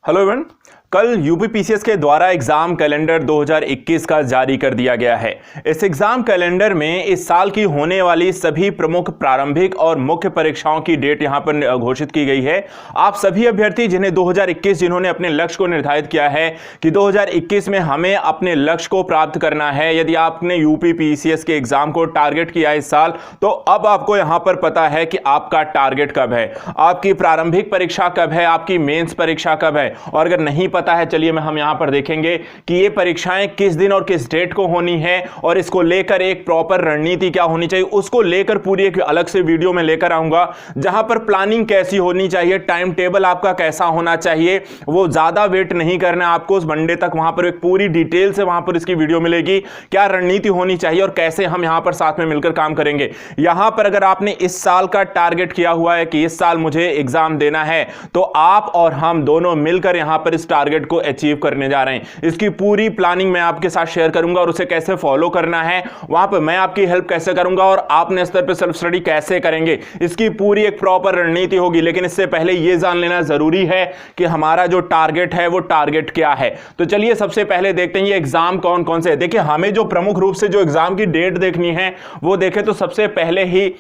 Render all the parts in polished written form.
Hello everyone, कल UPPCS के द्वारा एग्जाम कैलेंडर 2021 का जारी कर दिया गया है। इस एग्जाम कैलेंडर में इस साल की होने वाली सभी प्रमुख प्रारंभिक और मुख्य परीक्षाओं की डेट यहां पर घोषित की गई है। आप सभी अभ्यर्थी जिन्हें 2021 जिन्होंने अपने लक्ष्य को निर्धारित किया है कि 2021 में हमें अपने लक्ष्य को प्राप्त करना है, यदि आपने यूपीपीसीएस के एग्जाम को टारगेट किया इस साल, तो अब आपको यहां पर पता है कि आपका टारगेट कब है, आपकी प्रारंभिक परीक्षा कब है, आपकी मेंस परीक्षा कब है। और अगर नहीं पता है, चलिए हम यहां पर देखेंगे कि ये परीक्षाएं किस दिन और किस डेट को होनी है और इसको लेकर एक प्रॉपर रणनीति क्या होनी चाहिए, उसको लेकर पूरी एक अलग से वीडियो में लेकर आऊंगा, जहां पर प्लानिंग कैसी होनी चाहिए, टाइम टेबल आपका कैसा होना चाहिए। वो ज्यादा वेट नहीं करना है आपको, उस मंडे तक वहां पर एक पूरी डिटेल से वहां पर इसकी वीडियो मिलेगी, क्या रणनीति होनी चाहिए और कैसे हम यहां पर साथ में मिलकर काम करेंगे। यहां पर अगर आपने इस साल का टारगेट किया हुआ है कि इस साल मुझे एग्जाम देना है, तो आप और हम दोनों मिलकर यहां पर इस टारगेट को अचीव करने जा रहे हैं। इसकी पूरी प्लानिंग मैं आपके साथ शेयर करूंगा और उसे कैसे फॉलो करना है, वहां पर मैं आपकी हेल्प कैसे करूंगा और आपने स्तर पर सेल्फ स्टडी कैसे करेंगे, इसकी पूरी एक प्रॉपर रणनीति होगी। लेकिन इससे पहले यह जान लेना जरूरी है कि हमारा जो टारगेट है वो टारगेट क्या है। तो चलिए सबसे पहले देखते हैं ये एग्जाम कौन कौन से है। देखिए, हमें जो प्रमुख रूप से जो एग्जाम की डेट देखनी है वो देखें तो सबसे पहले ही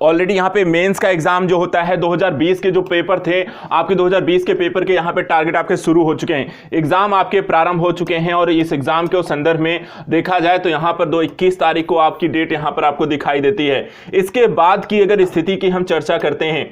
ऑलरेडी यहां पे मेंस का एग्जाम जो होता है 2020 के जो पेपर थे आपके, 2020 के पेपर के यहां पे टारगेट आपके शुरू हो चुके हैं, एग्जाम आपके प्रारंभ हो चुके हैं। और इस एग्जाम के संदर्भ में देखा जाए तो यहां पर 21 तारीख को आपकी डेट यहां पर आपको दिखाई देती है। इसके बाद की अगर स्थिति की हम चर्चा करते हैं,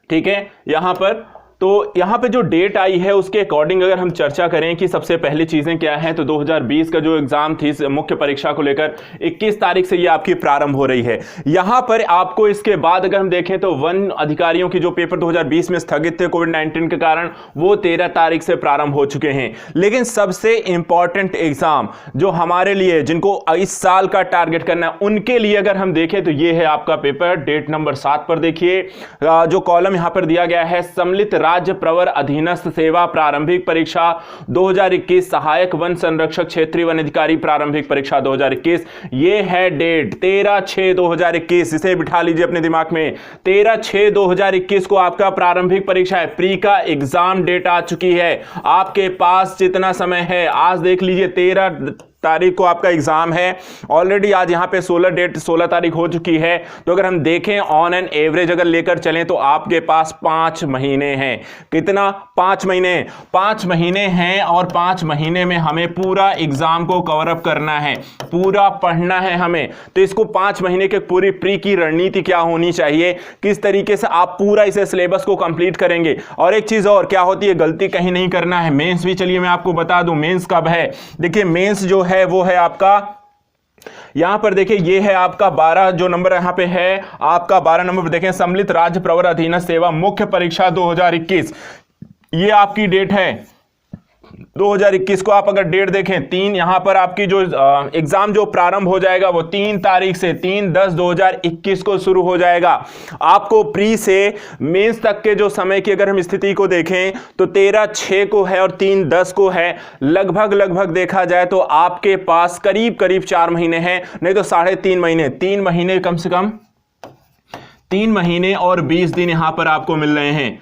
ठीक है, यहां पर तो यहां पे जो डेट आई है उसके अकॉर्डिंग अगर हम चर्चा करें कि सबसे पहली चीजें क्या हैं, तो 2020 का जो एग्जाम थी मुख्य परीक्षा को लेकर 21 तारीख से ये आपकी प्रारंभ हो रही है। यहां पर आपको इसके बाद अगर हम देखें तो वन अधिकारियों की जो पेपर 2020 में स्थगित थे कोविड-19 के कारण, वो 13 तारीख से प्रारंभ हो चुके हैं। लेकिन सबसे इंपॉर्टेंट एग्जाम जो हमारे लिए, जिनको इस साल का टारगेट करना है, उनके लिए अगर हम देखें तो ये है आपका पेपर डेट नंबर 7 पर। देखिए जो कॉलम यहां पर दिया गया है, सम्मिलित राज्य प्रवर अधीनस्थ सेवा प्रारंभिक परीक्षा 2021 सहायक वन संरक्षक क्षेत्रीय वन अधिकारी प्रारंभिक परीक्षा 2021, ये है डेट 13/6/2021। इसे बिठा लीजिए अपने दिमाग में, 13/6/2021 को आपका प्रारंभिक परीक्षा है, प्री का एग्जाम डेट आ चुकी है। आपके पास जितना समय है, आज देख लीजिए 13 तारीख को आपका एग्जाम है, ऑलरेडी आज यहां पे 16 तारीख हो चुकी है। तो अगर हम देखें ऑन एन एवरेज अगर लेकर चलें तो आपके पास 5 महीने हैं। कितना? 5 महीने। 5 महीने हैं और 5 महीने में हमें पूरा एग्जाम को कवर अप करना है, पूरा पढ़ना है हमें। तो इसको 5 महीने के पूरी प्री की रणनीति क्या होनी चाहिए, किस तरीके से आप पूरा इसे सिलेबस को कंप्लीट करेंगे। और एक चीज और क्या होती है, गलती कहीं नहीं करना है। मेंस भी चलिए मैं आपको बता दूं, मेंस कब है। देखिए मेंस जो है वो है आपका, यहां पर देखिए ये है आपका 12 जो नंबर यहां पे है आपका 12 नंबर देखें, सम्मिलित राज्य प्रवर अधीनस्थ सेवा मुख्य परीक्षा 2021, ये आपकी डेट है 2021 को। आप अगर डेट देखें 3, यहां पर आपकी जो एग्जाम जो प्रारंभ हो जाएगा वो 3 तारीख से 3/10/2021 को शुरू हो जाएगा। आपको प्री से मेंस तक के जो समय की अगर हम स्थिति को देखें तो 13/6 को है और 3/10 को है। लगभग देखा जाए तो आपके पास करीब 4 महीने हैं, नहीं तो 3.5 महीने, 3 महीने कम से कम, 3 महीने और 20 दिन यहां पर आपको मिल रहे हैं।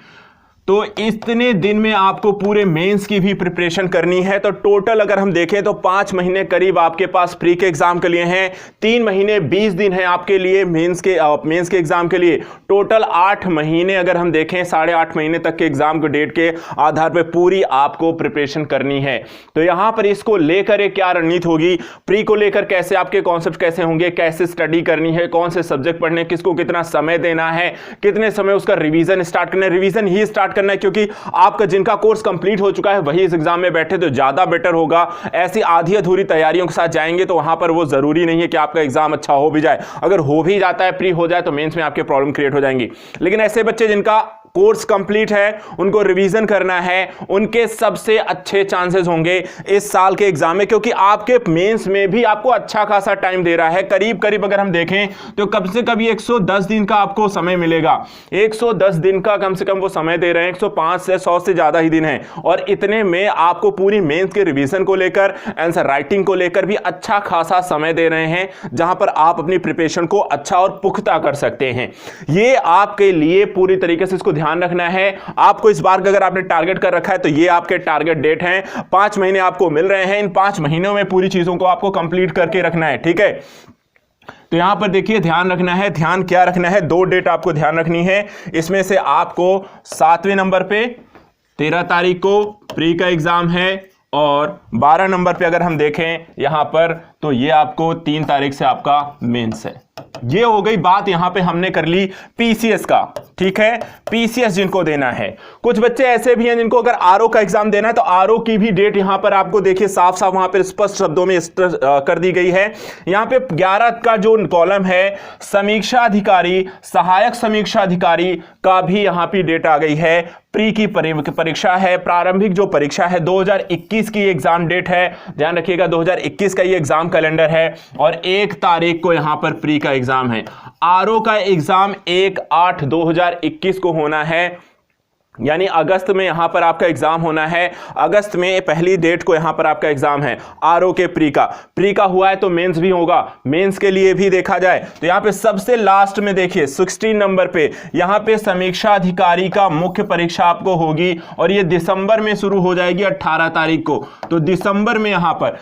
तो इतने दिन में आपको पूरे मेंस की भी प्रिपरेशन करनी है। तो टोटल अगर हम देखें तो 5 महीने करीब आपके पास प्री के एग्जाम के लिए हैं, 3 महीने 20 दिन है आपके लिए मेंस के एग्जाम के लिए। टोटल 8 महीने अगर हम देखें, 8.5 महीने तक के एग्जाम के डेट के आधार पर पूरी आपको प्रिपरेशन करनी है। तो यहां पर इसको लेकर एक क्या रणनीति होगी, प्री को लेकर कैसे आपके कॉन्सेप्ट कैसे होंगे, कैसे स्टडी करनी है, कौन से सब्जेक्ट पढ़ने, किसको कितना समय देना है, कितने समय उसका रिवीजन स्टार्ट करना है। रिवीजन ही स्टार्ट करना है क्योंकि आपका जिनका कोर्स कंप्लीट हो चुका है वही इस एग्जाम में बैठे तो ज्यादा बेटर होगा। ऐसी आधी अधूरी तैयारियों के साथ जाएंगे तो वहां पर वो जरूरी नहीं है कि आपका एग्जाम अच्छा हो भी जाए। अगर हो भी जाता है, प्री हो जाए, तो मेंस में आपके प्रॉब्लम क्रिएट हो जाएंगी। लेकिन ऐसे बच्चे जिनका कोर्स कंप्लीट है, उनको रिवीजन करना है, उनके सबसे अच्छे चांसेस होंगे इस साल के एग्जाम में, क्योंकि आपके मेंस में भी आपको अच्छा खासा टाइम दे रहा है। करीब अगर हम देखें तो कम से कम 110 दिन का आपको समय मिलेगा। 110 दिन का कम से कम वो समय दे रहे हैं, 105 से 100 से ज्यादा ही दिन है। और इतने में आपको पूरी मेंस के रिवीजन को लेकर, आंसर राइटिंग को लेकर भी अच्छा खासा समय दे रहे हैं, जहां पर आप अपनी प्रिपरेशन को अच्छा और पुख्ता कर सकते हैं। ये आपके लिए पूरी तरीके से इसको ध्यान रखना है। आपको इस बार का अगर आपने टारगेट कर रखा है तो ये आपके टारगेट डेट हैं, 5 महीने आपको मिल रहे हैं, इन 5 महीनों में पूरी चीजों को आपको कंप्लीट करके रखना है, ठीक है। तो यहां पर देखिए ध्यान रखना है, ध्यान क्या रखना है, 2 डेट आपको ध्यान रखनी है। इसमें से आपको 7वें नंबर पे 13 तारीख को प्री का एग्जाम है, और 12 नंबर पे अगर हम देखें यहां पर तो ये आपको 3 तारीख से आपका मेंस है। ये हो गई बात, यहां पे हमने कर ली पीसीएस का, ठीक है। पीसीएस जिनको देना है, कुछ बच्चे ऐसे भी हैं जिनको अगर आरओ का एग्जाम देना है तो आरओ की भी डेट यहां पर आपको देखिए साफ साफ वहां पर स्पष्ट शब्दों में कर दी गई है। यहां पे 11 का जो कॉलम है समीक्षा अधिकारी, सहायक समीक्षा अधिकारी का भी यहां पे डेट आ गई है। प्री की परीक्षा है, प्रारंभिक जो परीक्षा है 2021 की एग्जाम डेट है, ध्यान रखिएगा 2021 का ये एग्जाम कैलेंडर है, और 1 तारीख को यहां पर प्री का एग्जाम है। आरओ का एग्जाम 1/8/2021 को होना है, यानी अगस्त में यहां पर आपका एग्जाम होना है। अगस्त में पहली डेट को यहां पर आपका एग्जाम है आरओ के प्री का हुआ है तो मेंस भी होगा, मेंस के लिए भी देखा जाए तो यहां पे सबसे लास्ट में देखिए 16 नंबर पे यहां पे समीक्षा अधिकारी का मुख्य परीक्षा आपको होगी, और ये दिसंबर में शुरू हो जाएगी 18 तारीख को। तो दिसंबर में यहां पर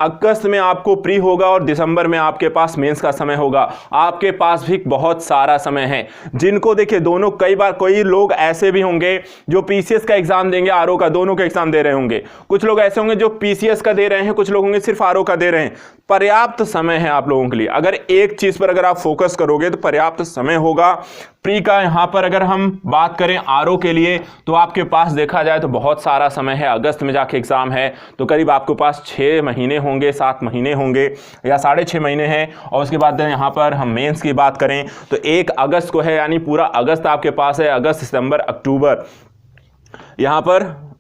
अगस्त में आपको प्री होगा और दिसंबर में आपके पास मेंस का समय होगा। आपके पास भी बहुत सारा समय है। जिनको देखिए दोनों, कई बार कोई लोग ऐसे भी होंगे जो पीसीएस का एग्जाम देंगे, आरओ का, दोनों का एग्जाम दे रहे होंगे। कुछ लोग ऐसे होंगे जो पीसीएस का दे रहे हैं, कुछ लोग होंगे सिर्फ आरओ का दे रहे हैं। पर्याप्त समय है आप लोगों के लिए, अगर एक चीज पर अगर आप फोकस करोगे तो पर्याप्त समय होगा। प्री का यहां पर अगर हम बात करें आरओ के लिए तो आपके पास देखा जाए तो बहुत सारा समय है। अगस्त में जाके एग्जाम है तो करीब आपके पास 6 महीने होंगे, 7 महीने होंगे या 6.5 महीने हैं। और उसके बाद यहां पर हम मेंस की बात करें तो 1 अगस्त को है, यानी पूरा अगस्त आपके पास है, अगस्त सितंबर अक्टूबर। यहां पर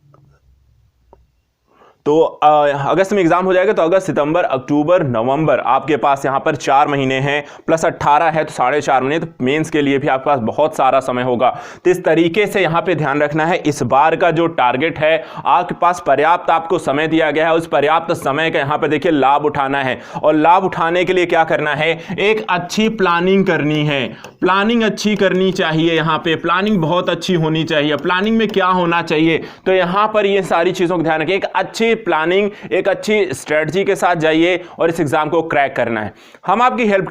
तो अगस्त में एग्जाम हो जाएगा तो अगस्त सितंबर अक्टूबर नवंबर आपके पास यहां पर 4 महीने हैं, प्लस 18 है तो 4.5 महीने। तो मेंस के लिए भी आपके पास बहुत सारा समय होगा। तो इस तरीके से यहां पे ध्यान रखना है, इस बार का जो टारगेट है आपके पास पर्याप्त आपको समय दिया गया है, उस पर्याप्त समय का यहां पे देखिए लाभ उठाना है। और लाभ उठाने के लिए क्या करना है, एक अच्छी प्लानिंग करनी है। प्लानिंग अच्छी करनी चाहिए, यहां पे प्लानिंग बहुत अच्छी होनी चाहिए। प्लानिंग में क्या होना चाहिए, तो यहां पर ये सारी चीजों का ध्यान रखिए। एक अच्छी प्लानिंग, एक अच्छी स्ट्रेटजी के साथ जाइए और इस एग्जाम को क्रैक करना है। हम आपकी हेल्प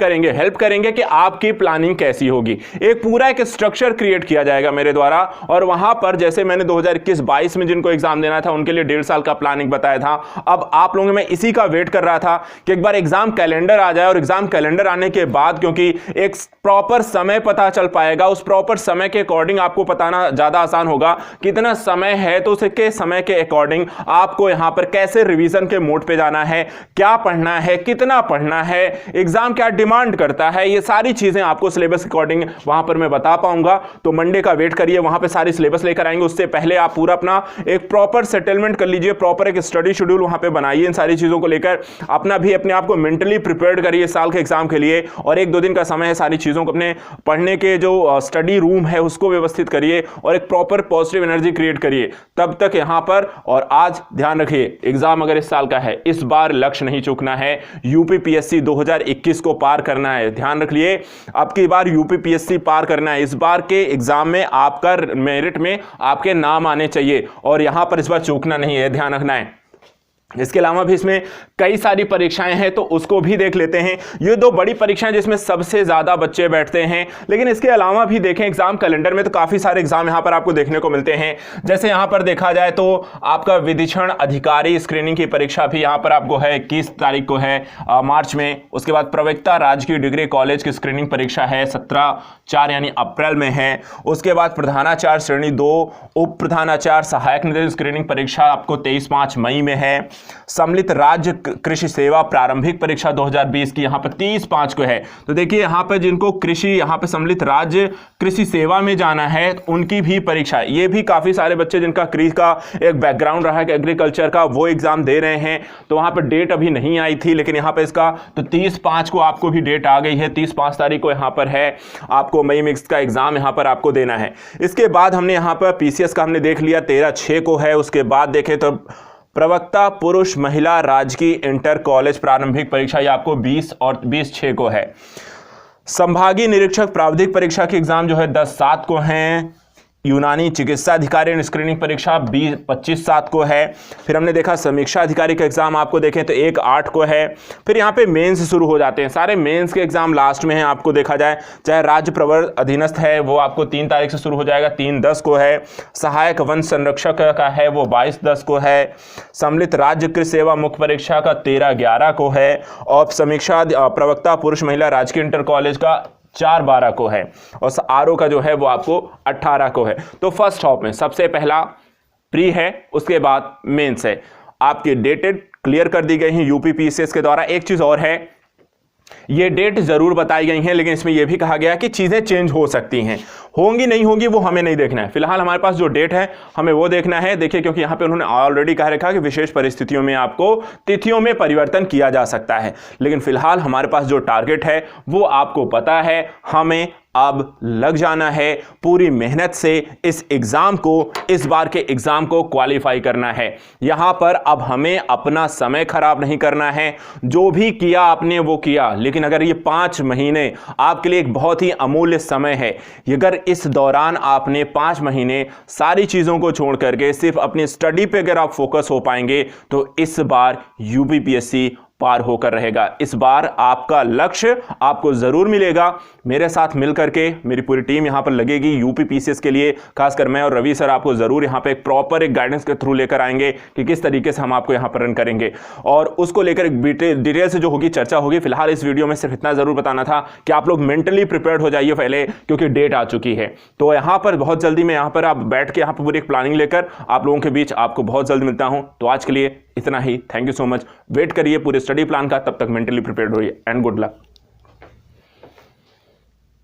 करेंगे कि आपकी प्लानिंग कैसी होगी। एक पूरा एक स्ट्रक्चर क्रिएट किया जाएगा मेरे द्वारा, और वहां पर जैसे मैंने 2021-22 में जिनको एग्जाम देना था उनके लिए 1.5 साल का प्लानिंग बताया था। अब आप लोगों में इसी का वेट कर रहा था कि एक बार एग्जाम कैलेंडर आ जाए, और एग्जाम कैलेंडर आने के बाद क्योंकि एक प्रॉपर समय पता चल पाएगा, उस प्रॉपर समय के अकॉर्डिंग आपको बताना ज्यादा आसान होगा। कितना समय है तो उसके समय के अकॉर्डिंग आपको यहां पर कैसे रिवीजन के मोड पे जाना है, क्या पढ़ना है, कितना पढ़ना है, एग्जाम क्या डिमांड करता है, ये सारी चीजें आपको सिलेबस के अकॉर्डिंग वहां पर मैं बता पाऊंगा। तो मंडे का वेट करिए, वहां पे सारी सिलेबस लेकर आएंगे। उससे पहले आप पूरा अपना एक प्रॉपर सेटलमेंट कर लीजिए, प्रॉपर एक स्टडी शेड्यूल वहां पे बनाइए। इन सारी चीजों को लेकर अपना भी अपने आप को मेंटली प्रिपेयर्ड करिए साल के एग्जाम के लिए, और 1-2 दिन का समय है, सारी चीजों को अपने पढ़ने के जो स्टडी रूम है उसको व्यवस्थित करिए और एक प्रॉपर पॉजिटिव एनर्जी क्रिएट करिए। तब तक यहां पर, और आज ध्यान रखिए एग्जाम अगर इस साल का है, इस बार लक्ष्य नहीं चूकना है, यूपीपीएससी 2021 को पार करना है। ध्यान रख लिए, अब की बार यूपीपीएससी पार करना है। इस बार के एग्जाम में आपका मेरिट में आपके नाम आने चाहिए, और यहां पर इस बार चूकना नहीं है, ध्यान रखना है। इसके अलावा भी इसमें कई सारी परीक्षाएं हैं तो उसको भी देख लेते हैं। ये 2 बड़ी परीक्षाएं जिसमें सबसे ज्यादा बच्चे बैठते हैं, लेकिन इसके अलावा भी देखें एग्जाम कैलेंडर में तो काफी सारे एग्जाम यहां पर आपको देखने को मिलते हैं। जैसे यहां पर देखा जाए तो आपका विधिक्षण अधिकारी स्क्रीनिंग की परीक्षा भी यहां पर आपको है, 21 तारीख को है मार्च में। उसके बाद प्रवक्ता राजकीय डिग्री कॉलेज की स्क्रीनिंग परीक्षा है 17/4 यानी अप्रैल में है। उसके बाद प्रधानाचार्य श्रेणी 2 उप प्रधानाचार्य सहायक निदेशक स्क्रीनिंग परीक्षा आपको 23-5 मई में है। सम्मिलित राज्य कृषि सेवा प्रारंभिक परीक्षा 2020 की यहां पर 30/5 को है। तो देखिए यहां पर जिनको कृषि, यहां पर सम्मिलित राज्य कृषि सेवा में जाना है उनकी भी परीक्षा, ये भी काफी सारे बच्चे जिनका कृषि का एक बैकग्राउंड रहा है एग्रीकल्चर का, वो एग्जाम दे रहे हैं। तो वहां पर डेट अभी नहीं आई थी, लेकिन यहां पर इसका तो 30/5 को आपको भी डेट आ गई है। 30/5 तारीख को यहां पर है आपको मई मिक्स का एग्जाम यहां पर आपको देना है। इसके बाद हमने यहां पर पीसीएस का हमने देख लिया 13/6 को है। उसके बाद देखें तो प्रवक्ता पुरुष महिला राजकीय इंटर कॉलेज प्रारंभिक परीक्षा ये आपको 20 और 20/6 को है। संभागीय निरीक्षक प्रावधिक परीक्षा की एग्जाम जो है 10/7 को है। यूनानी चिकित्सा अधिकारी स्क्रीनिंग परीक्षा 25/7 को है। फिर हमने देखा समीक्षा अधिकारी का एग्जाम आपको देखें तो 1/8 को है। फिर यहाँ पे मेंस शुरू हो जाते हैं, सारे मेंस के एग्जाम लास्ट में हैं आपको देखा जाए। चाहे राज्य प्रवर अधीनस्थ है वो आपको 3 तारीख से शुरू हो जाएगा, 3/10 को है। सहायक वन संरक्षक का है वो 22/10 को है। सम्मिलित राज्य कृषि सेवा मुख्य परीक्षा का 13/11 को है। और समीक्षा प्रवक्ता पुरुष महिला राजकीय इंटर कॉलेज का 4/12 को है। और आरओ का जो है वो आपको 18 को है। तो फर्स्ट हॉप में सबसे पहला प्री है, उसके बाद मेंस है। आपकी डेटेड क्लियर कर दी गई है यूपी पीसीएस के द्वारा। एक चीज और है, ये डेट जरूर बताई गई है, लेकिन इसमें यह भी कहा गया कि चीजें चेंज हो सकती हैं, होंगी नहीं होंगी वो हमें नहीं देखना है। फिलहाल हमारे पास जो डेट है हमें वो देखना है। देखिए, क्योंकि यहां पे उन्होंने ऑलरेडी कह रखा कि विशेष परिस्थितियों में आपको तिथियों में परिवर्तन किया जा सकता है, लेकिन फिलहाल हमारे पास जो टारगेट है वो आपको पता है। हमें अब लग जाना है पूरी मेहनत से इस एग्जाम को, इस बार के एग्जाम को क्वालिफाई करना है। यहां पर अब हमें अपना समय खराब नहीं करना है। जो भी किया आपने वो किया, लेकिन अगर ये 5 महीने आपके लिए एक बहुत ही अमूल्य समय है, अगर इस दौरान आपने 5 महीने सारी चीजों को छोड़ करके सिर्फ अपनी स्टडी पे अगर आप फोकस हो पाएंगे तो इस बार यूपीपीएससी पार होकर रहेगा। इस बार आपका लक्ष्य आपको जरूर मिलेगा। मेरे साथ मिलकर के मेरी पूरी टीम यहां पर लगेगी यूपी पीसीएस के लिए। खासकर मैं और रवि सर आपको जरूर यहां पे एक प्रॉपर एक गाइडेंस के थ्रू लेकर आएंगे कि किस तरीके से हम आपको यहां पर रन करेंगे, और उसको लेकर एक डिटेल से जो होगी चर्चा होगी। फिलहाल इस वीडियो में सिर्फ इतना जरूर बताना था कि आप लोग मेंटली प्रिपेयर्ड हो जाइए पहले, क्योंकि डेट आ चुकी है। तो यहां पर बहुत जल्दी मैं यहां पर आप बैठ के यहां पर पूरी एक प्लानिंग लेकर आप लोगों के बीच आपको बहुत जल्द मिलता हूं। तो आज के लिए इतना ही। Thank you so much. Wait करिए पूरे स्टडी प्लान का, तब तक मेंटली प्रिपेयर्ड होइए एंड गुड लक।